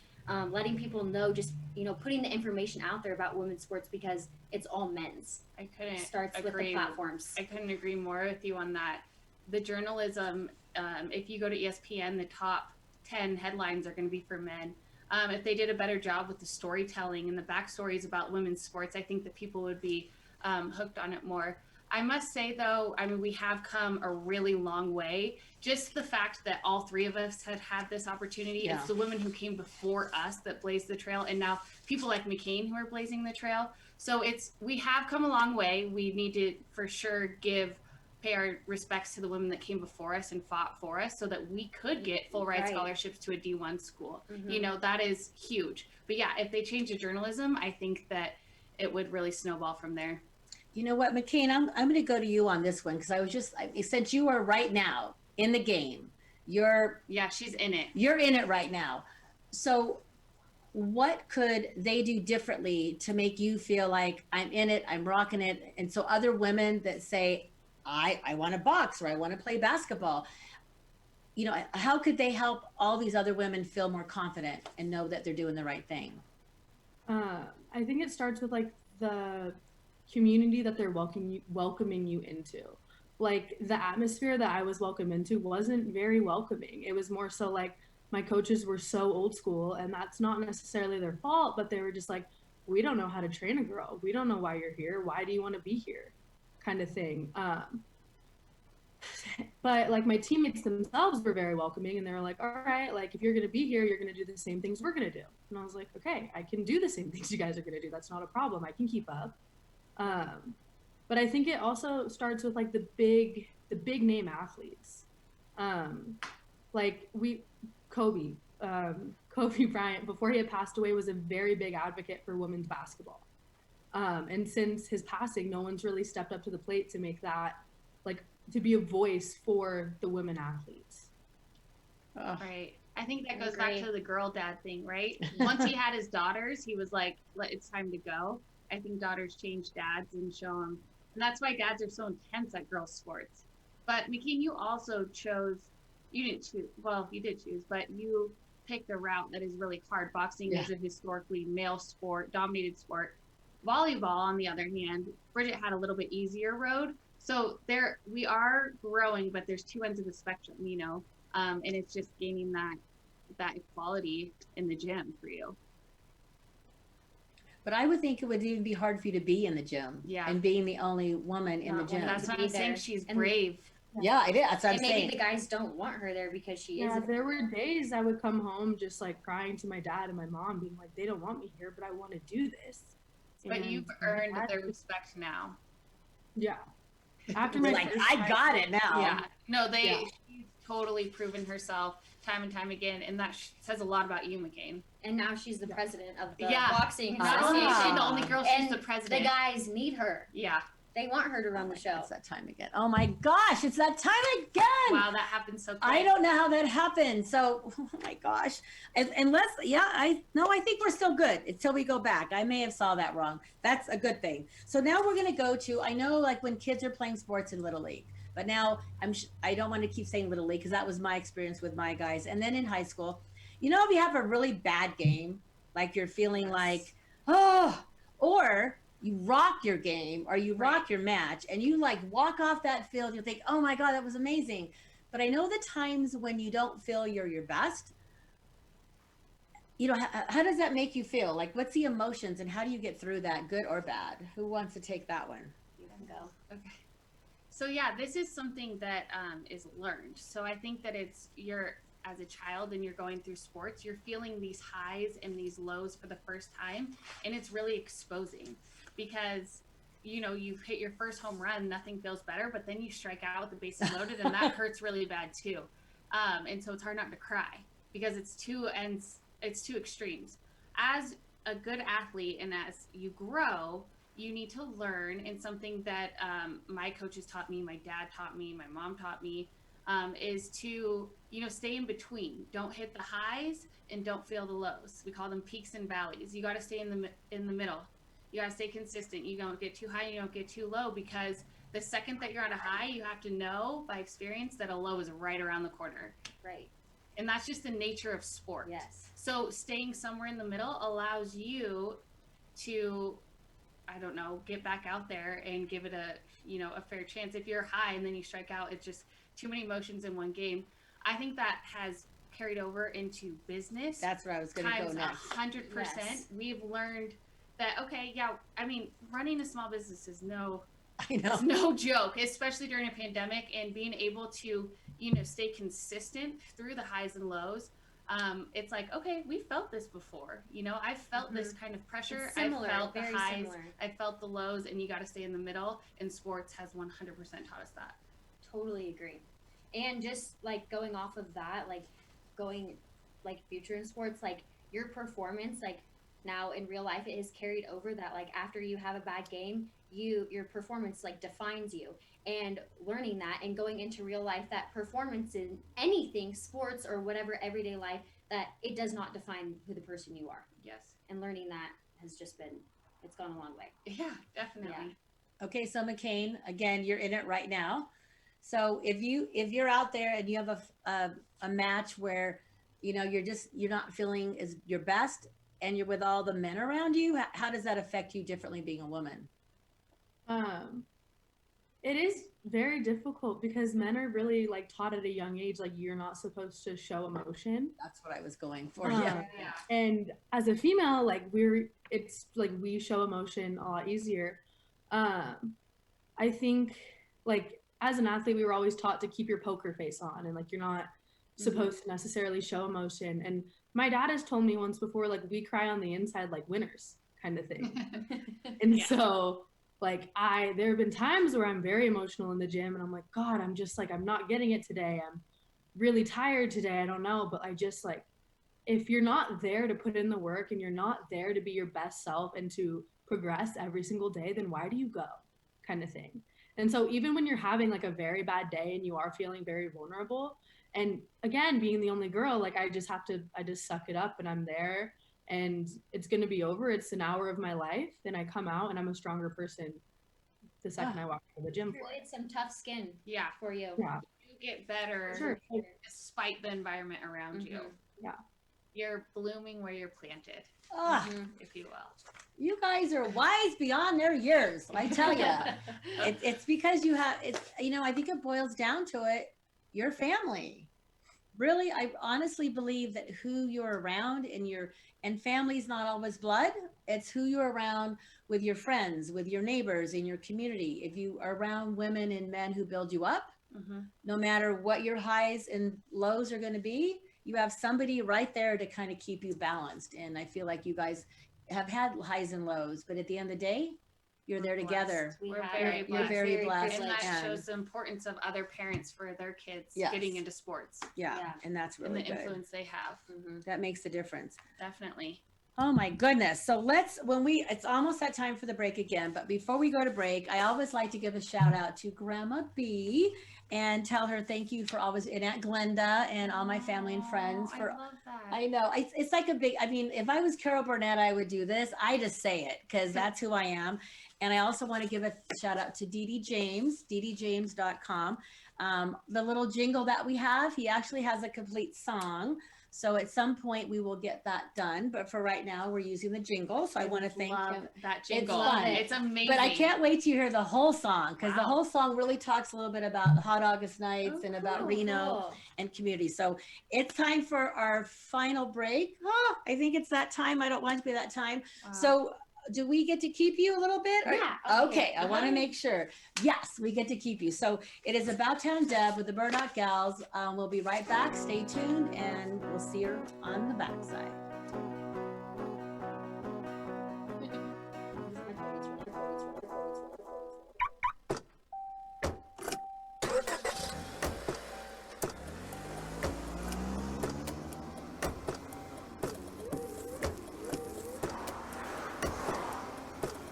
letting people know, just, putting the information out there about women's sports, because it's all men's. I couldn't starts agree. with the platforms. I couldn't agree more with you on that. The journalism, if you go to ESPN, the top 10 headlines are going to be for men. If they did a better job with the storytelling and the backstories about women's sports, I think that people would be hooked on it more. I must say, though, we have come a really long way. Just the fact that all three of us had this opportunity. Yeah. It's the women who came before us that blazed the trail, and now people like McKain who are blazing the trail. So we have come a long way. We need to, for sure, pay our respects to the women that came before us and fought for us so that we could get full ride scholarships to a D1 school. Mm-hmm. That is huge. But yeah, if they change the journalism, I think that it would really snowball from there. You know what, McKain, I'm going to go to you on this one, because since you are right now in the game, she's in it. You're in it right now. So what could they do differently to make you feel like I'm in it, I'm rocking it? And so other women that say, I want to box or I want to play basketball, you know, how could they help all these other women feel more confident and know that they're doing the right thing? I think it starts with like the community that they're welcoming you into. Like the atmosphere that I was welcomed into wasn't very welcoming. It was more so like my coaches were so old school, and that's not necessarily their fault, but they were just like, we don't know how to train a girl. We don't know why you're here. Why do you want to be here? Kind of thing. But like my teammates themselves were very welcoming, and they were like, all right, like if you're going to be here, you're going to do the same things we're going to do. And I was like, okay, I can do the same things you guys are going to do. That's not a problem. I can keep up. But I think it also starts with like the big name athletes. Like Kobe Bryant, before he had passed away, was a very big advocate for women's basketball. And since his passing, no one's really stepped up to the plate to make that, like, to be a voice for the women athletes. Right. I think that goes back to the girl dad thing, right? Once he had his daughters, he was like, it's time to go. I think daughters change dads and show them. And that's why dads are so intense at girls' sports. But McKain, you also you didn't choose, well, you did choose, but you picked a route that is really hard. Boxing is a historically male sport, dominated sport. Volleyball, on the other hand, Brigitte had a little bit easier road. So we are growing, but there's two ends of the spectrum, you know, and it's just gaining that equality in the gym for you. But I would think it would even be hard for you to be in the gym. Yeah. And being the only woman in the gym. That's what I'm saying. She's brave. Yeah, it is. That's what I'm saying. Maybe the guys don't want her there because she is. Yeah, there were days I would come home just like crying to my dad and my mom, being like, they don't want me here, but I want to do this. But you've earned their respect now. Yeah. After my like, I got it now. Yeah. No, she's totally proven herself time and time again, and that says a lot about you, McKain. And now she's the president of the boxing boxing not only is she the only girl, she's the president. The guys need her. Yeah. They want her to run the show. It's that time again. Oh my gosh, it's that time again. Wow, that happened so quick. I don't know how that happened. So, oh my gosh. I think we're still good until we go back. I may have saw that wrong. That's a good thing. So now we're going to go to, I know like when kids are playing sports in Little League, but now I don't want to keep saying Little League because that was my experience with my guys. And then in high school, you know, if you have a really bad game, like you're feeling like, or you rock your game or you rock your match and you like walk off that field, you think, oh my God, that was amazing. But I know the times when you don't feel you're your best, you know, how does that make you feel? Like, what's the emotions and how do you get through that, good or bad? Who wants to take that one? You can go. Okay. So yeah, this is something that is learned. So I think that as a child and you're going through sports, you're feeling these highs and these lows for the first time. And it's really exposing. Because, you know, you've hit your first home run, nothing feels better, but then you strike out with the bases loaded and that hurts really bad too. And so it's hard not to cry because it's two extremes. As a good athlete and as you grow, you need to learn, and something that my coaches taught me, my dad taught me, my mom taught me, is to, you know, stay in between. Don't hit the highs and don't feel the lows. We call them peaks and valleys. You got to stay in the middle. You gotta stay consistent. You don't get too high, you don't get too low, because the second that you're on a high, you have to know by experience that a low is right around the corner. Right. And that's just the nature of sport. Yes. So staying somewhere in the middle allows you to, I don't know, get back out there and give it a fair chance. If you're high and then you strike out, it's just too many emotions in one game. I think that has carried over into business. That's where I was gonna go next. 100%. Yes. We've learned that, okay, yeah, I mean, running a small business is no joke, especially during a pandemic, and being able to, you know, stay consistent through the highs and lows. It's like, okay, we felt this before, you know, I felt this kind of pressure. I felt the highs, I felt the lows, and you got to stay in the middle, and sports has 100% taught us that. Totally agree. And just like going off of that, like going like future in sports, like your performance, like now in real life it has carried over that like after you have a bad game, your performance like defines you. And learning that and going into real life, that performance in anything, sports or whatever everyday life, that it does not define who the person you are. Yes. And learning that has just been, it's gone a long way. Yeah, definitely. Okay, so McKain, again, you're in it right now. So if you're out there and you have a match where, you know, you're not feeling as your best and you're with all the men around you, how does that affect you differently being a woman? It is very difficult because men are really like taught at a young age, like you're not supposed to show emotion. That's what I was going for. Yeah. And as a female, like it's like we show emotion a lot easier. I think like as an athlete, we were always taught to keep your poker face on and like you're not supposed to necessarily show emotion. And my dad has told me once before, like we cry on the inside like winners kind of thing. And so like there have been times where I'm very emotional in the gym and I'm like, God, I'm just like, I'm not getting it today. I'm really tired today. I don't know. But I just like, if you're not there to put in the work and you're not there to be your best self and to progress every single day, then why do you go kind of thing? And so even when you're having like a very bad day and you are feeling very vulnerable, and again, being the only girl, like I just suck it up and I'm there. And it's going to be over. It's an hour of my life. Then I come out and I'm a stronger person the second I walk to the gym. It's some tough skin for you. Yeah. You get better despite the environment around you. Yeah. You're blooming where you're planted, if you will. You guys are wise beyond their years. I tell you, it's because I think it boils down to it. Your family. Really, I honestly believe that who you're around and family's not always blood. It's who you're around with your friends, with your neighbors, in your community. If you are around women and men who build you up, no matter what your highs and lows are going to be, you have somebody right there to kind of keep you balanced. And I feel like you guys have had highs and lows, but at the end of the day, you're there together. We're very blessed. And that and shows the importance of other parents for their kids getting into sports. Yeah. And that's really and the influence they have. That makes a difference. Definitely. Oh my goodness. So it's almost that time for the break again, but before we go to break, I always like to give a shout out to Grandma B and tell her thank you for always, and Aunt Glenda and all my family and friends. I love that. I know. It's like if I was Carol Burnett, I would do this. I just say it because that's who I am. And I also want to give a shout out to Dee James, DeeDeeJames.com. The little jingle that we have, he actually has a complete song. So at some point we will get that done. But for right now, we're using the jingle. So I want to thank him. That jingle. It's fun. It's amazing. But I can't wait to hear the whole song because the whole song really talks a little bit about the Hot August nights and about Reno and community. So it's time for our final break. I think it's that time. I don't want it to be that time. So do we get to keep you a little bit? Yeah. Okay. I want to make sure. Yes, we get to keep you. So it is About Town Deb with the Murdock Gals. We'll be right back. Stay tuned and we'll see her on the backside.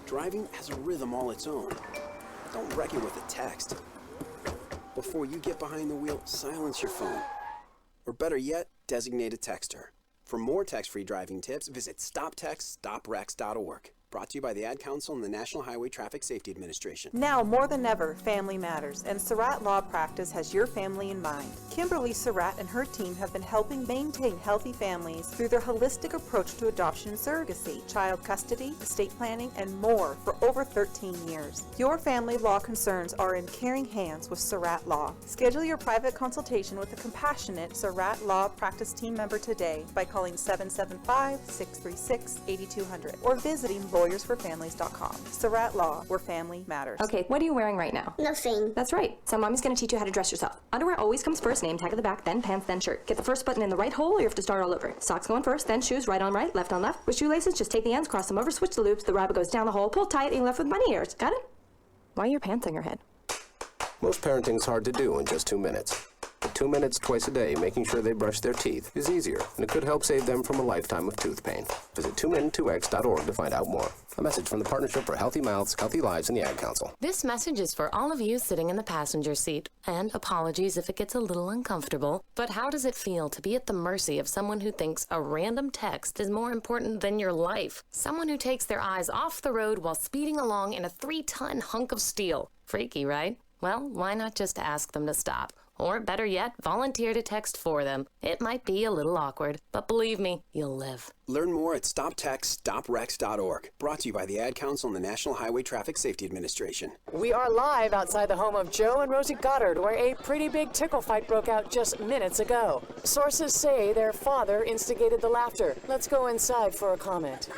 Driving has a rhythm all its own. Don't wreck it with a text. Before you get behind the wheel, silence your phone. Or better yet, designate a texter. For more text-free driving tips, visit stoptextstoprex.org. Brought to you by the Ad Council and the National Highway Traffic Safety Administration. Now more than ever, family matters, and Surratt Law Practice has your family in mind. Kimberly Surratt and her team have been helping maintain healthy families through their holistic approach to adoption and surrogacy, child custody, estate planning, and more for over 13 years. Your family law concerns are in caring hands with Surratt Law. Schedule your private consultation with a compassionate Surratt Law Practice team member today by calling 775-636-8200 or visiting lawyersforfamilies.com. Surratt Law, where family matters. Okay, what are you wearing right now? Nothing. That's right. So mommy's going to teach you how to dress yourself. Underwear always comes first, name tag at the back, then pants, then shirt. Get the first button in the right hole or you have to start all over. Socks going first, then shoes, right on right, left on left. With shoelaces, just take the ends, cross them over, switch the loops, the rabbit goes down the hole, pull tight, and you're left with bunny ears. Got it? Why are your pants on your head? Most parenting's hard to do in just 2 minutes. 2 minutes twice a day making sure they brush their teeth is easier, and it could help save them from a lifetime of tooth pain. Visit 2min2x.org to find out more. A message from the Partnership for Healthy Mouths, Healthy Lives, and the Ad Council. This message is for all of you sitting in the passenger seat. And apologies if it gets a little uncomfortable, but how does it feel to be at the mercy of someone who thinks a random text is more important than your life? Someone who takes their eyes off the road while speeding along in a 3-ton hunk of steel. Freaky, right? Well, why not just ask them to stop? Or better yet, volunteer to text for them. It might be a little awkward, but believe me, you'll live. Learn more at stoptextstoprex.org. Brought to you by the Ad Council and the National Highway Traffic Safety Administration. We are live outside the home of Joe and Rosie Goddard, where a pretty big tickle fight broke out just minutes ago. Sources say their father instigated the laughter. Let's go inside for a comment.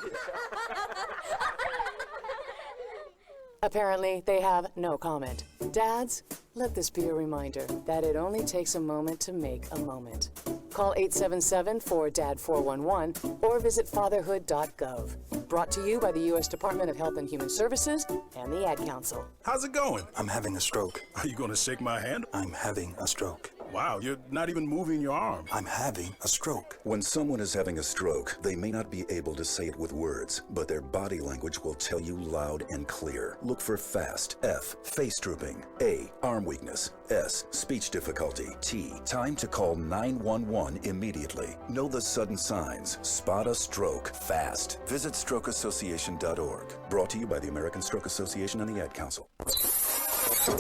Apparently, they have no comment. Dads, let this be a reminder that it only takes a moment to make a moment. Call 877-4DAD-411 or visit fatherhood.gov. Brought to you by the U.S. Department of Health and Human Services and the Ad Council. How's it going? I'm having a stroke. Are you going to shake my hand? I'm having a stroke. Wow, you're not even moving your arm. I'm having a stroke. When someone is having a stroke, they may not be able to say it with words, but their body language will tell you loud and clear. Look for FAST. F, face drooping. A, arm weakness. S, speech difficulty. T, time to call 911 immediately. Know the sudden signs. Spot a stroke fast. Visit strokeassociation.org. Brought to you by the American Stroke Association and the Ad Council.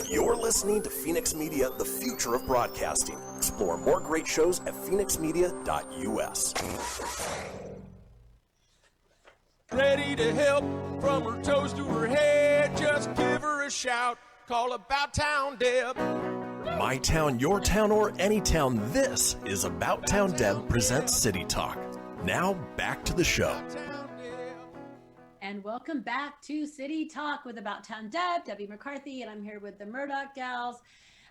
You're listening to Phoenix Media, the future of broadcasting. Explore more great shows at phoenixmedia.us. Ready to help from her toes to her head. Just give her a shout. Call About Town Deb. My town, your town, or any town, this is About Town Deb presents City Talk. Now back to the show. And welcome back to City Talk with About Town Deb, Debbie McCarthy, and I'm here with the Murdock gals.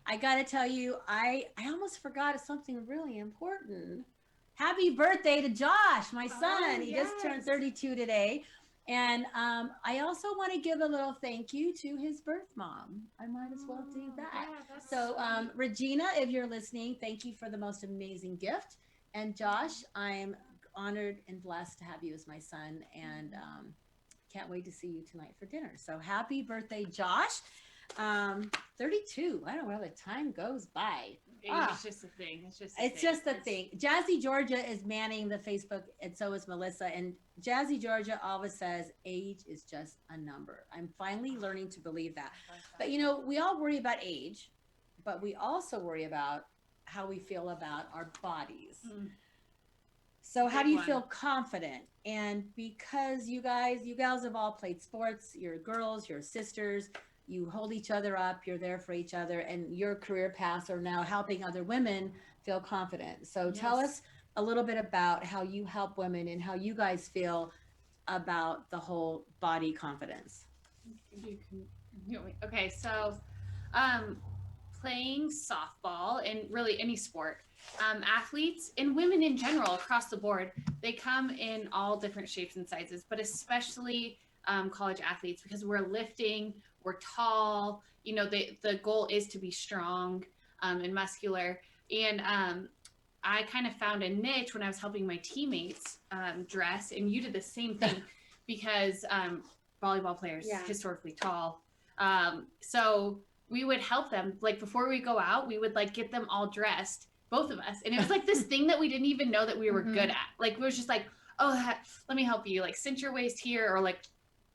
I got to tell you, I almost forgot something really important. Happy birthday to Josh, my son. He just turned 32 today. And I also want to give a little thank you to his birth mom. I might as well do that. So Regina, if you're listening, thank you for the most amazing gift. And Josh, I'm honored and blessed to have you as my son. And can't wait to see you tonight for dinner. So happy birthday, Josh. 32. I don't know where the time goes by. It's just a thing. It's just a thing. Jazzy Georgia is manning the Facebook, and so is Melissa. And Jazzy Georgia always says age is just a number. I'm finally learning to believe that. But you know, we all worry about age, but we also worry about how we feel about our bodies. So how do you feel confident? And because you gals have all played sports, you're girls, you're sisters, you hold each other up, you're there for each other, and your career paths are now helping other women feel confident. So tell us a little bit about how you help women and how you guys feel about the whole body confidence. Okay, so playing softball and really any sport, athletes and women in general across the board, they come in all different shapes and sizes, but especially college athletes, because we're lifting, we're tall, you know, the goal is to be strong and muscular. And I kind of found a niche when I was helping my teammates dress, and you did the same thing because volleyball players historically tall. So we would help them, like before we go out, we would like get them all dressed, both of us. And it was like this thing that we didn't even know that we were good at. Like, we was just like, oh, let me help you, like cinch your waist here, or like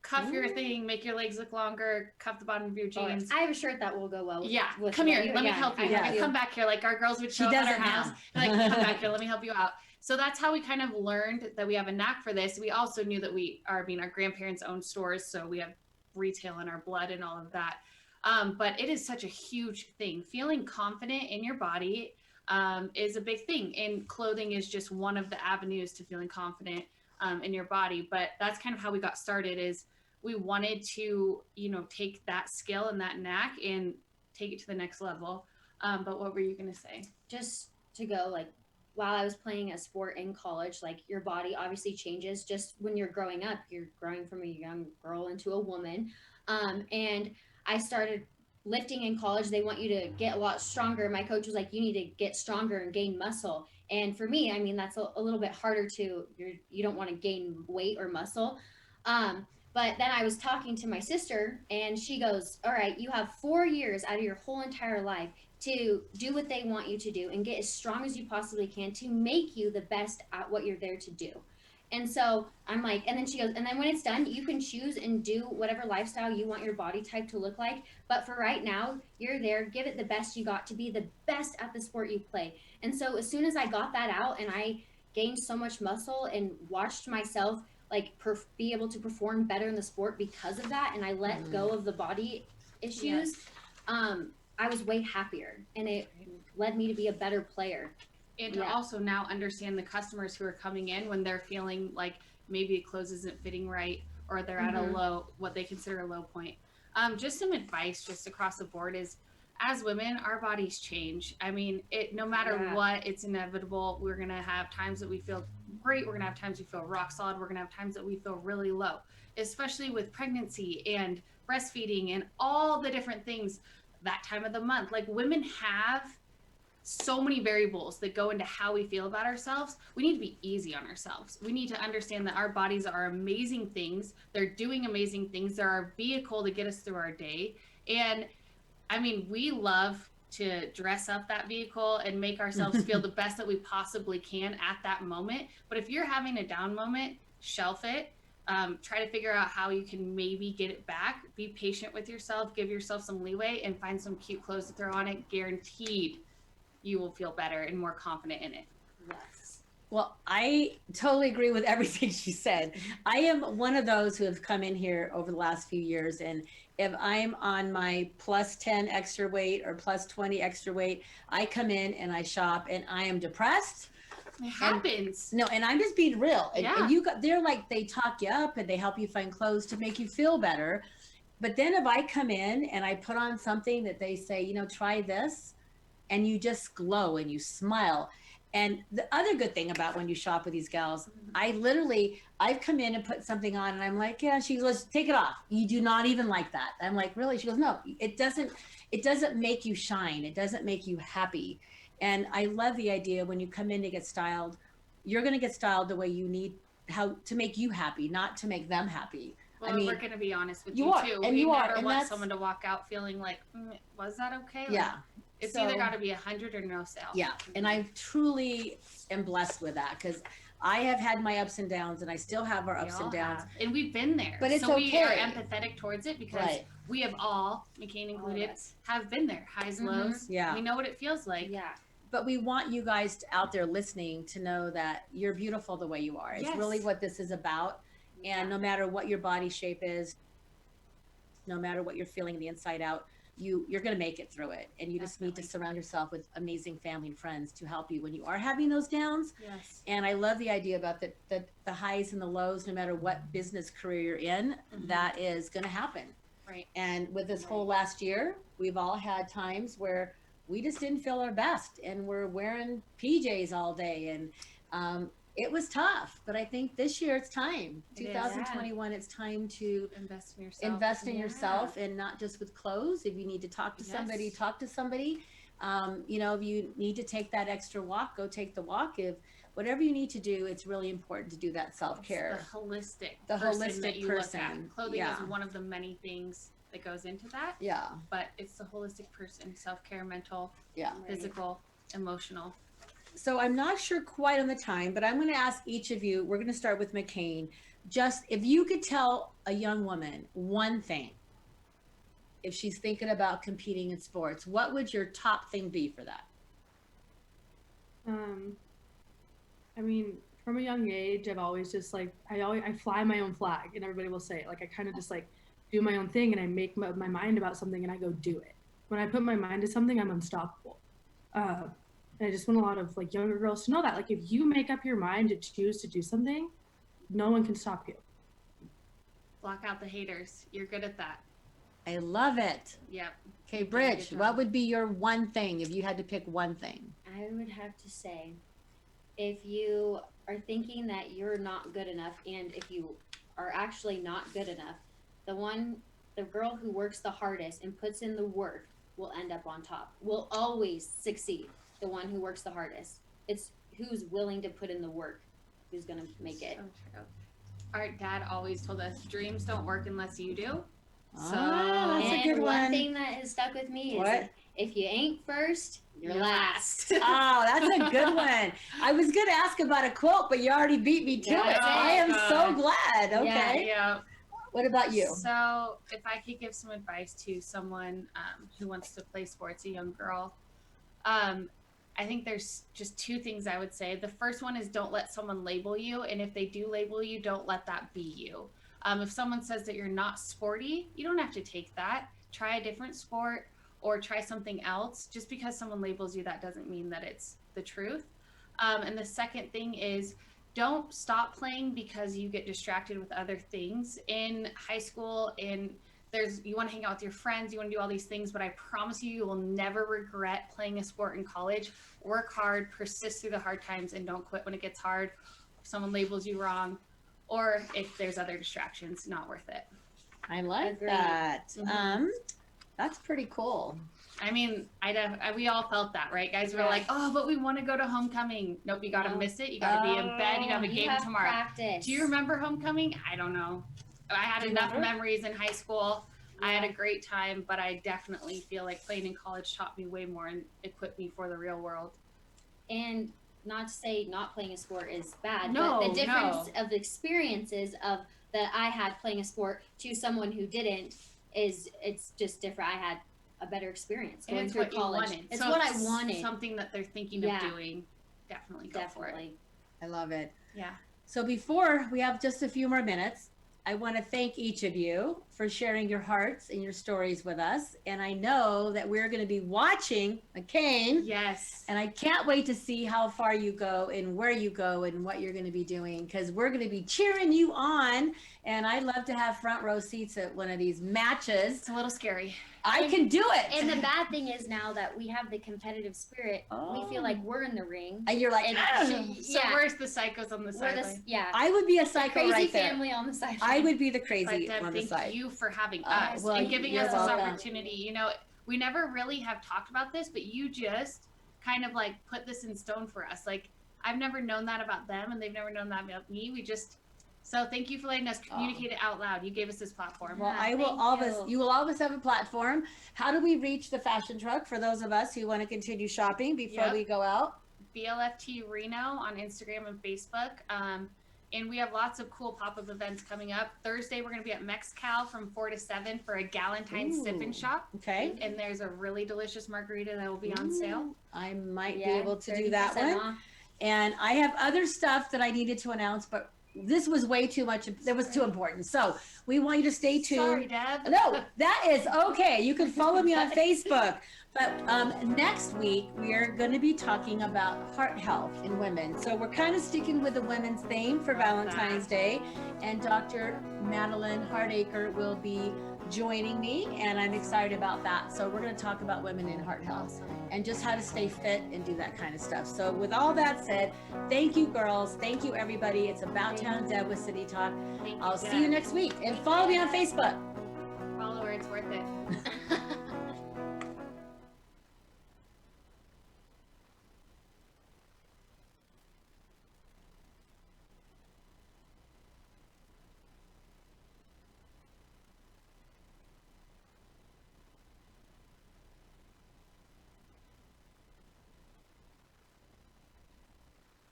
cuff your thing, make your legs look longer, cuff the bottom of your jeans. I have a shirt that will go well with come here, let me help you. Come back here, like our girls would show up at our house, like come back here, let me help you out. So that's how we kind of learned that we have a knack for this. We also knew that our grandparents owned stores, so we have retail in our blood and all of that. But it is such a huge thing. Feeling confident in your body is a big thing, and clothing is just one of the avenues to feeling confident in your body. But that's kind of how we got started, is we wanted to, take that skill and that knack and take it to the next level. But what were you going to say? Just to go, like, while I was playing a sport in college, like, your body obviously changes. Just when you're growing up, you're growing from a young girl into a woman. And I started lifting in college, they want you to get a lot stronger. My coach was like, you need to get stronger and gain muscle. And for me, I mean, that's a little bit harder you don't want to gain weight or muscle. But then I was talking to my sister and she goes, all right, you have 4 years out of your whole entire life to do what they want you to do and get as strong as you possibly can to make you the best at what you're there to do. And so I'm like, and then she goes, and then when it's done, you can choose and do whatever lifestyle you want your body type to look like. But for right now, you're there, give it the best you got to be the best at the sport you play. And so as soon as I got that out and I gained so much muscle and watched myself like be able to perform better in the sport because of that, and I let go of the body issues, I was way happier, and it led me to be a better player. And to also now understand the customers who are coming in when they're feeling like maybe a clothes isn't fitting right, or they're at a low, what they consider a low point. Just some advice just across the board is, as women, our bodies change. I mean, no matter what, it's inevitable. We're going to have times that we feel great. We're going to have times we feel rock solid. We're going to have times that we feel really low, especially with pregnancy and breastfeeding and all the different things that time of the month. Like, women have so many variables that go into how we feel about ourselves. We need to be easy on ourselves. We need to understand that our bodies are amazing things. They're doing amazing things. They're our vehicle to get us through our day. And I mean, we love to dress up that vehicle and make ourselves feel the best that we possibly can at that moment. But if you're having a down moment, shelf it. Try to figure out how you can maybe get it back. Be patient with yourself. Give yourself some leeway and find some cute clothes to throw on it. Guaranteed you will feel better and more confident in it. Yes. Well, I totally agree with everything she said. I am one of those who have come in here over the last few years, and if I'm on my plus 10 extra weight or plus 20 extra weight, I come in and I shop and I am depressed. It happens. And I'm just being real. And they're like, they talk you up and they help you find clothes to make you feel better. But then if I come in and I put on something that they say, try this, and you just glow and you smile. And the other good thing about when you shop with these gals, I've come in and put something on and I'm like, yeah, she goes, take it off. You do not even like that. I'm like, really? She goes, no, it doesn't make you shine. It doesn't make you happy. And I love the idea when you come in to get styled, you're going to get styled the way you need, how to make you happy, not to make them happy. Well, I mean, we're going to be honest with you you are, too. and We you are, never and want that's- someone to walk out feeling like, was that okay? Yeah. It's So- either got to be 100 or no sale. Yeah, and I truly am blessed with that because I have had my ups and downs, and I still have our We ups all and downs. have. And we've been there. But it's so we are okay. empathetic towards it because Right. we have all, McKain included, have been there. Highs, lows. Yeah. We know what it feels like. Yeah. But we want you guys out there listening to know that you're beautiful the way you are. It's Yes. really what this is about. And no matter what your body shape is, no matter what you're feeling the inside out, you're going to make it through it. And you just need to surround yourself with amazing family and friends to help you when you are having those downs. Yes. And I love the idea about the highs and the lows, no matter what business career you're in, that is going to happen. Right. And with this whole last year, we've all had times where we just didn't feel our best and we're wearing PJs all day. And it was tough, but I think this year it's time. It is. 2021, it's time to invest in yourself. Invest in yourself, and not just with clothes. If you need to talk to somebody, talk to somebody. If you need to take that extra walk, go take the walk. If whatever you need to do, it's really important to do that self-care. The holistic The person holistic that you person. look at. Clothing Yeah. is one of the many things that goes into that. Yeah. But it's the holistic person, self-care, mental, Yeah. physical, emotional. So I'm not sure quite on the time, but I'm going to ask each of you, we're going to start with McKain. Just if you could tell a young woman one thing, if she's thinking about competing in sports, what would your top thing be for that? I mean, from a young age, I've always just I fly my own flag, and everybody will say it. Like, I kind of just do my own thing, and I make my mind about something, and I go do it. When I put my mind to something, I'm unstoppable. And I just want a lot of younger girls to know that, if you make up your mind to choose to do something, no one can stop you. Block out the haters. You're good at that. I love it. Yep. Okay, Bridge, what would be your one thing if you had to pick one thing? I would have to say, if you are thinking that you're not good enough, and if you are actually not good enough, the one the girl who works the hardest and puts in the work will end up on top, will always succeed. The one who works the hardest. It's who's willing to put in the work who's going to make it. So true. Our dad always told us dreams don't work unless you do. So that's a good one one. thing that has stuck with me is What? if you ain't first, you're last. Oh, that's a good one. I was going to ask about a quote, but you already beat me to it. I am so glad. Okay. Yeah. What about you? So if I could give some advice to someone who wants to play sports, a young girl, I think there's just two things I would say. The first one is don't let someone label you. And if they do label you, don't let that be you. If someone says that you're not sporty, you don't have to take that. Try a different sport or try something else. Just because someone labels you, that doesn't mean that it's the truth. And the second thing is don't stop playing because you get distracted with other things. In high school, you want to hang out with your friends, you want to do all these things, but I promise you, you will never regret playing a sport in college. Work hard, persist through the hard times, and don't quit when it gets hard. If someone labels you wrong, or if there's other distractions, not worth it. I like that. That's pretty cool. I mean, we all felt that, right, guys? We're like, oh, but we want to go to homecoming. Nope, you got to miss it. You got to be in bed. You have a game tomorrow. Practice. Do you remember homecoming? I don't know. I had enough memories in high school. I had a great time, but I definitely feel like playing in college taught me way more and equipped me for the real world. And not to say not playing a sport is bad, No, but the difference of the experiences of that I had playing a sport to someone who didn't it's just different. I had a better experience going through college. It's what I wanted. Something that they're thinking of doing. Definitely go for it. I love it. Yeah. So before we have just a few more minutes, I want to thank each of you for sharing your hearts and your stories with us. And I know that we're going to be watching McKain. Yes. And I can't wait to see how far you go and where you go and what you're going to be doing, because we're going to be cheering you on. And I'd love to have front row seats at one of these matches. It's a little scary. I can do it. And the bad thing is now that we have the competitive spirit, we feel like we're in the ring. And you're like, So where's the psychos on the sideline? I would be a psycho crazy right there. family on the sideline. I would be the crazy But, on the side. thank you for having us well, and giving you're us this welcome. opportunity. You know, we never really have talked about this, but you just kind of like put this in stone for us. Like, I've never known that about them, and they've never known that about me. So thank you for letting us communicate it out loud. You gave us this platform. Well, you will always have a platform. How do we reach the fashion truck for those of us who want to continue shopping before we go out? BLFT Reno on Instagram and Facebook. And we have lots of cool pop-up events coming up. Thursday, we're going to be at Mexcal from 4 to 7 for a Galentine's Sip and Shop. Okay. And there's a really delicious margarita that will be on sale. I might be able to do that one. off. And I have other stuff that I needed to announce, but this was way too much. That was too important. So we want you to stay tuned. Sorry, Deb. No, that is okay. You can follow me on Facebook. But next week, we are going to be talking about heart health in women. So we're kind of sticking with the women's theme for Valentine's Day. And Dr. Madeline Hardacre will be joining me, and I'm excited about that. So we're going to talk about women in heart health and just how to stay fit and do that kind of stuff. So with all that said, thank you, girls. Thank you, everybody. It's About Town Deb with City Talk. I'll see you next week. And follow me on Facebook. Follow her. It's worth it.